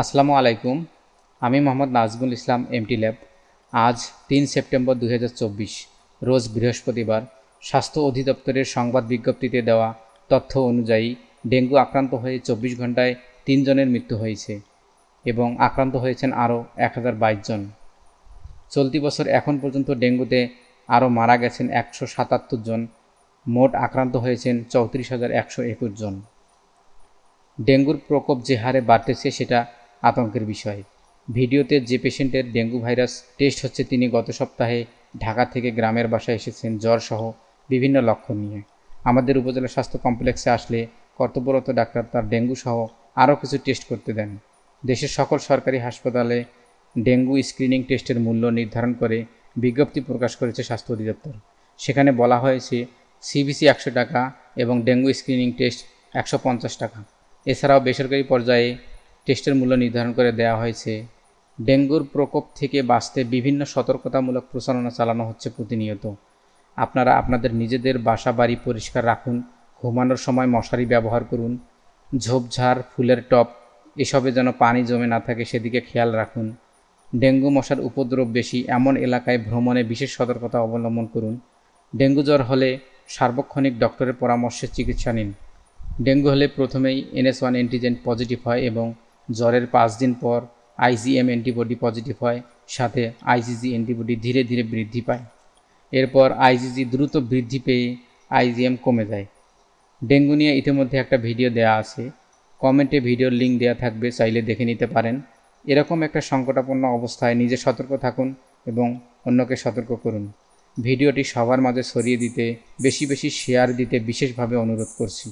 আসসালামু আলাইকুম। আমি মোহাম্মদ নাজমুল ইসলাম এমটি ল্যাব। আজ ৩ সেপ্টেম্বর ২০২৪ রোজ বৃহস্পতিবার স্বাস্থ্য অধিদপ্তরের সংবাদ বিজ্ঞপ্তিতে দেওয়া তথ্য অনুযায়ী ডেঙ্গু আক্রান্ত হয়ে ২৪ ঘন্টায় ৩ জনের মৃত্যু হয়েছে এবং আক্রান্ত হয়েছেন আরও ১০২২ জন। চলতি বছর এখন পর্যন্ত ডেঙ্গুতে আরও মারা গেছেন ১৭৭ জন। মোট আক্রান্ত হয়েছেন ৩৪,১২১ জন। ডেঙ্গুর প্রকোপ যে হারে বাড়তেছে সেটা আতঙ্কের বিষয়। ভিডিওতে যে পেশেন্টের ডেঙ্গু ভাইরাস টেস্ট হচ্ছে তিনি গত সপ্তাহে ঢাকা থেকে গ্রামের বাসায় এসেছেন জ্বরসহ বিভিন্ন লক্ষণ নিয়ে। আমাদের উপজেলা স্বাস্থ্য কমপ্লেক্সে আসলে কর্তব্যরত ডাক্তার তার ডেঙ্গু সহ আরও কিছু টেস্ট করতে দেন। দেশের সকল সরকারি হাসপাতালে ডেঙ্গু স্ক্রিনিং টেস্টের মূল্য নির্ধারণ করে বিজ্ঞপ্তি প্রকাশ করেছে স্বাস্থ্য অধিদপ্তর। সেখানে বলা হয়েছে সিবিসি ১০০ টাকা এবং ডেঙ্গু স্ক্রিনিং টেস্ট ১৫০ টাকা। এছাড়াও বেসরকারি পর্যায়ে টেস্টের মূল্য নির্ধারণ করে দেওয়া হয়েছে। ডেঙ্গুর প্রকোপ থেকে বাঁচতে বিভিন্ন সতর্কতামূলক প্রচারণা চালানো হচ্ছে প্রতিনিয়ত। আপনারা আপনাদের নিজেদের বাসা বাড়ি পরিষ্কার রাখুন, ঘুমানোর সময় মশারি ব্যবহার করুন, ঝোপঝাড় ফুলের টব এসবে যেন পানি জমে না থাকে সেদিকে খেয়াল রাখুন। ডেঙ্গু মশার উপদ্রব বেশি এমন এলাকায় ভ্রমণে বিশেষ সতর্কতা অবলম্বন করুন। ডেঙ্গু জ্বর হলে সার্বক্ষণিক ডক্টরের পরামর্শে চিকিৎসা নিন। ডেঙ্গু হলে প্রথমেই NH1 অ্যান্টিজেন পজিটিভ হয় এবং জ্বরের ৫ দিন পর IgM অ্যান্টিবডি পজিটিভ হয়, সাথে IgG অ্যান্টিবডি ধীরে ধীরে বৃদ্ধি পায়। এরপর IgG দ্রুত বৃদ্ধি পেয়ে IgM কমে যায়। ডেঙ্গু নিয়ে ইতিমধ্যে একটা ভিডিও দেয়া আছে, কমেন্টে ভিডিওর লিঙ্ক দেওয়া থাকবে, চাইলে দেখে নিতে পারেন। এরকম একটা সংকটাপন্ন অবস্থায় নিজে সতর্ক থাকুন এবং অন্যকে সতর্ক করুন। ভিডিওটি সবার মাঝে ছড়িয়ে দিতে, বেশি বেশি শেয়ার দিতে বিশেষভাবে অনুরোধ করছি।